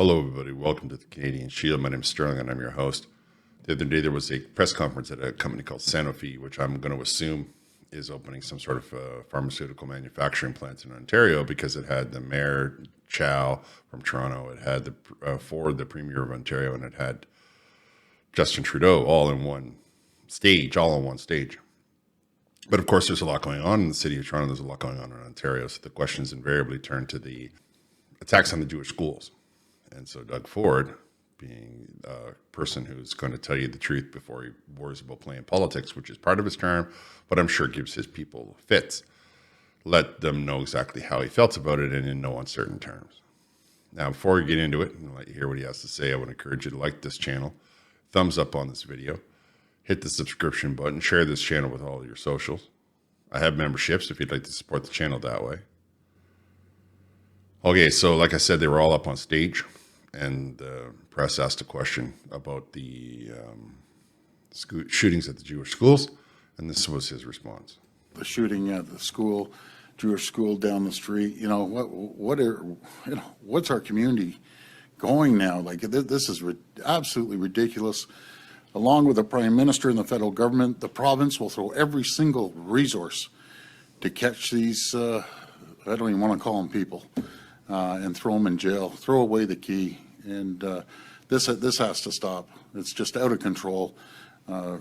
Hello, everybody. Welcome to the Canadian Shield. My name is Sterling, and I'm your host. The other day, there was a press conference at a company called Sanofi, which I'm going to assume is opening some sort of pharmaceutical manufacturing plant in Ontario because it had the Mayor Chow from Toronto, it had the Ford, the Premier of Ontario, and it had Justin Trudeau all in one stage. But of course, there's a lot going on in the city of Toronto. There's a lot going on in Ontario. So the questions invariably turn to the attacks on the Jewish schools. And so Doug Ford, being a person who's going to tell you the truth before he worries about playing politics, which is part of his charm, but I'm sure gives his people fits, let them know exactly how he felt about it and in no uncertain terms. Now, before we get into it and let you hear what he has to say, I would encourage you to like this channel, thumbs up on this video, hit the subscription button, share this channel with all of your socials. I have memberships if you'd like to support the channel that way. Okay, so like I said, they were all up on stage, and the press asked a question about the shootings at the Jewish schools, and this was his response. The shooting at the school, Jewish school down the street. What's our community going now? Like this is absolutely ridiculous. Along with the Prime Minister and the federal government, the province will throw every single resource to catch these. I don't even want to call them people. And throw them in jail, throw away the key. And this has to stop. It's just out of control.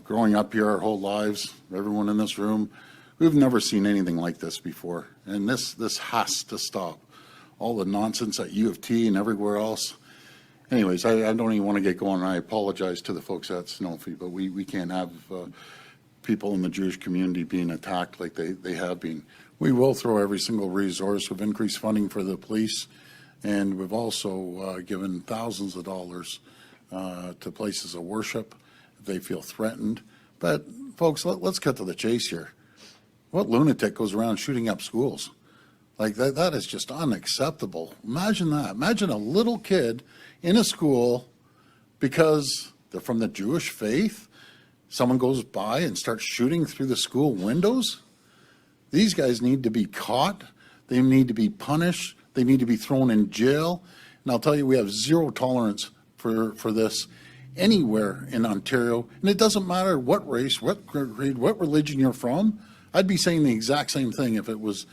Growing up here our whole lives, everyone in this room, we've never seen anything like this before. And this has to stop. All the nonsense at U of T and everywhere else. Anyways, I don't even want to get going. I apologize to the folks at Sanofi, but we can't have people in the Jewish community being attacked like they have been. We will throw every single resource. We've increased funding for the police, and we've also given thousands of dollars to places of worship if they feel threatened. But folks, let's cut to the chase here. What lunatic goes around shooting up schools? Like that is just unacceptable. Imagine that. Imagine a little kid in a school because they're from the Jewish faith. Someone goes by and starts shooting through the school windows. These guys need to be caught. They need to be punished. They need to be thrown in jail. And I'll tell you, we have zero tolerance for this anywhere in Ontario. And it doesn't matter what race, what creed, what religion you're from. I'd be saying the exact same thing if it was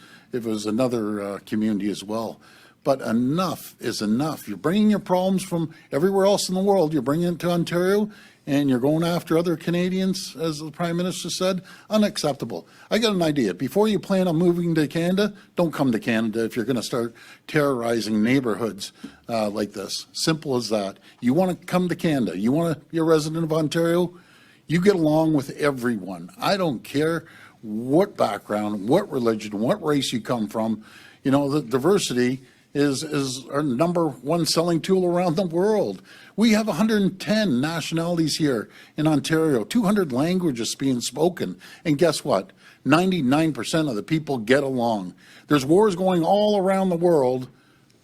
another community as well. But enough is enough. You're bringing your problems from everywhere else in the world. You're bringing it to Ontario, and you're going after other Canadians, as the Prime Minister said. Unacceptable. I got an idea. Before you plan on moving to Canada, don't come to Canada if you're going to start terrorizing neighborhoods like this. Simple as that. You want to come to Canada. You want to be a resident of Ontario. You get along with everyone. I don't care what background, what religion, what race you come from. You know, the diversity is our number one selling tool around the world. We have 110 nationalities here in Ontario, 200 languages being spoken. And guess what? 99% of the people get along. There's wars going all around the world,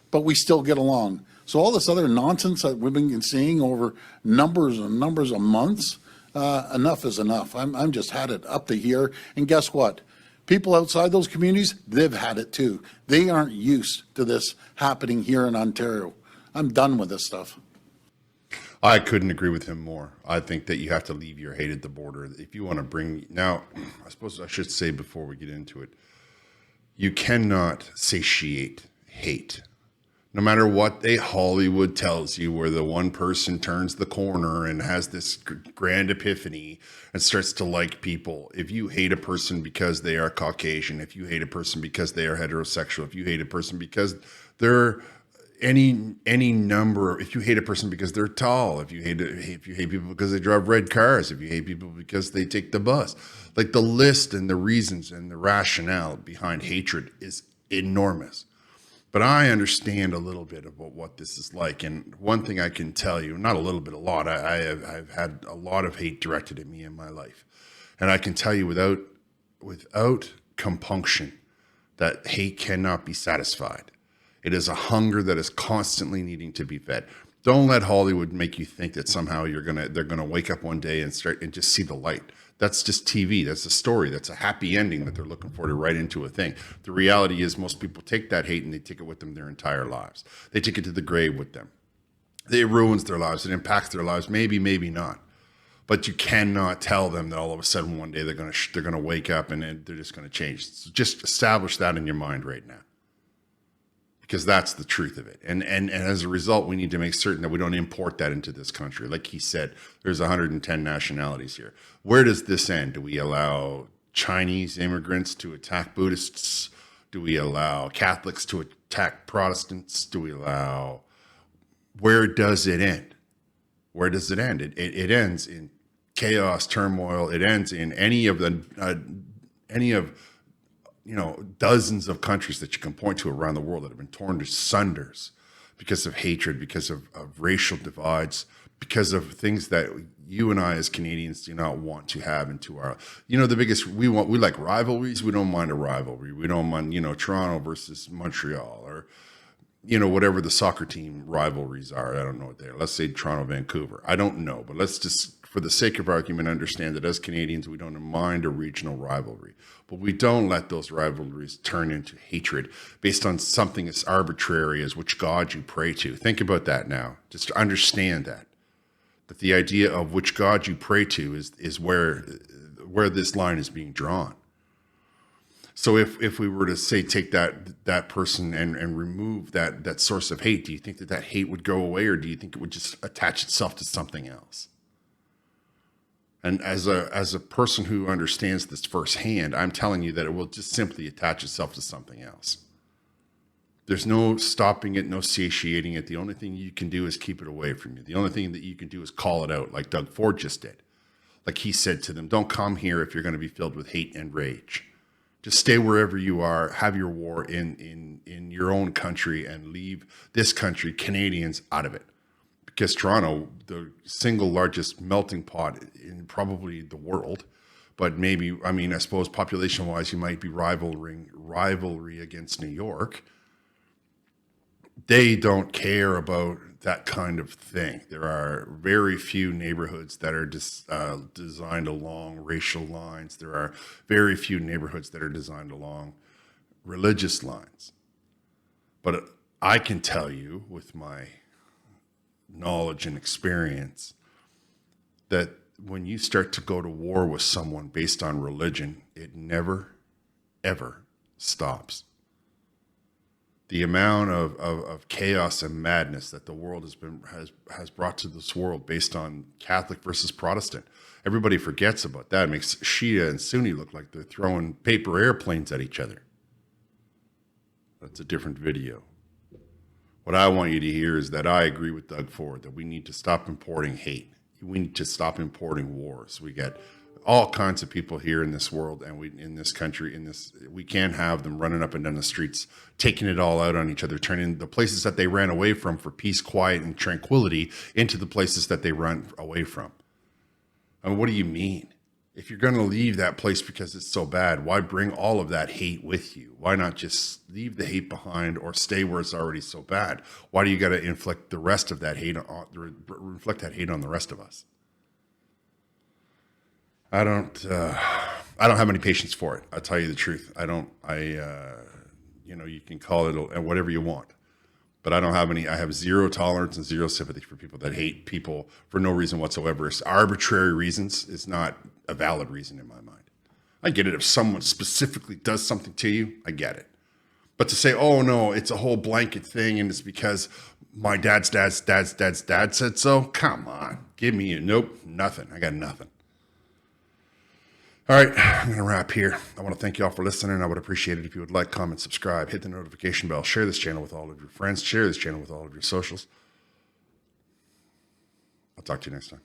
but we still get along. So all this other nonsense that we've been seeing over numbers and numbers of months, enough is enough. I'm just had it up to here. And guess what? People outside those communities, they've had it too. They aren't used to this happening here in Ontario. I'm done with this stuff. I couldn't agree with him more. I think that you have to leave your hate at the border. If you want to bring, now, I suppose I should say before we get into it, you cannot satiate hate. No matter what Hollywood tells you, where the one person turns the corner and has this grand epiphany and starts to like people. If you hate a person because they are Caucasian, if you hate a person because they are heterosexual, if you hate a person because they're any number, if you hate a person because they're tall, if you hate people because they drive red cars, if you hate people because they take the bus, like the list and the reasons and the rationale behind hatred is enormous. But I understand a little bit about what this is like. And one thing I can tell you, not a little bit, a lot, I've had a lot of hate directed at me in my life. And I can tell you without compunction that hate cannot be satisfied. It is a hunger that is constantly needing to be fed. Don't let Hollywood make you think that somehow they're gonna wake up one day and just see the light. That's just TV. That's a story. That's a happy ending that they're looking for to write into a thing. The reality is most people take that hate and they take it with them their entire lives. They take it to the grave with them. It ruins their lives. It impacts their lives. Maybe, maybe not. But you cannot tell them that all of a sudden one day they're gonna wake up and they're just gonna change. So just establish that in your mind right now, because that's the truth of it. And as a result, we need to make certain that we don't import that into this country. Like he said, there's 110 nationalities here. Where does this end? Do we allow Chinese immigrants to attack Buddhists? Do we allow Catholics to attack Protestants? Do we allow? Where does it end? Where does it end? It ends in chaos, turmoil. It ends in any of dozens of countries that you can point to around the world that have been torn to sunders because of hatred, because of racial divides, because of things that you and I as Canadians do not want to have into our, the biggest, we like rivalries. We don't mind a rivalry. We don't mind, Toronto versus Montreal, or, whatever the soccer team rivalries are. I don't know what they are. Let's say Toronto, Vancouver. I don't know, but let's just, for the sake of argument, understand that as Canadians, we don't mind a regional rivalry, but we don't let those rivalries turn into hatred based on something as arbitrary as which God you pray to. Think about that now. Just understand that the idea of which God you pray to is where this line is being drawn. So if we were to say, take that person and remove that source of hate, do you think that hate would go away, or do you think it would just attach itself to something else? And as a person who understands this firsthand, I'm telling you that it will just simply attach itself to something else. There's no stopping it, no satiating it. The only thing you can do is keep it away from you. The only thing that you can do is call it out, like Doug Ford just did. Like he said to them, don't come here if you're going to be filled with hate and rage. Just stay wherever you are, have your war in your own country, and leave this country, Canadians, out of it. Because Toronto, the single largest melting pot in probably the world, but maybe, I suppose population-wise, you might be rivalry against New York. They don't care about that kind of thing. There are very few neighborhoods that are designed along racial lines. There are very few neighborhoods that are designed along religious lines. But I can tell you, with my knowledge and experience, that when you start to go to war with someone based on religion, it never, ever stops. The amount of chaos and madness that the world has brought to this world based on Catholic versus Protestant. Everybody forgets about that. It makes Shia and Sunni look like they're throwing paper airplanes at each other. That's a different video. What I want you to hear is that I agree with Doug Ford that we need to stop importing hate. We need to stop importing wars. We get all kinds of people here in this world, and in this country, we can't have them running up and down the streets, taking it all out on each other, turning the places that they ran away from for peace, quiet, and tranquility into the places that they run away from. I mean, what do you mean? If you're going to leave that place because it's so bad, why bring all of that hate with you? Why not just leave the hate behind, or stay where it's already so bad? Why do you got to inflict the rest of that hate reflect that hate on the rest of us? I don't have any patience for it. I'll tell you the truth. You can call it whatever you want, but I don't have any. I have zero tolerance and zero sympathy for people that hate people for no reason whatsoever. It's arbitrary reasons is not a valid reason in my mind. I get it if someone specifically does something to you, I get it. But to say, oh no, it's a whole blanket thing and it's because my dad's dad said so, come on, give me nope, nothing. I got nothing. All right, I'm going to wrap here. I want to thank you all for listening. I would appreciate it if you would like, comment, subscribe, hit the notification bell, share this channel with all of your friends, share this channel with all of your socials. I'll talk to you next time.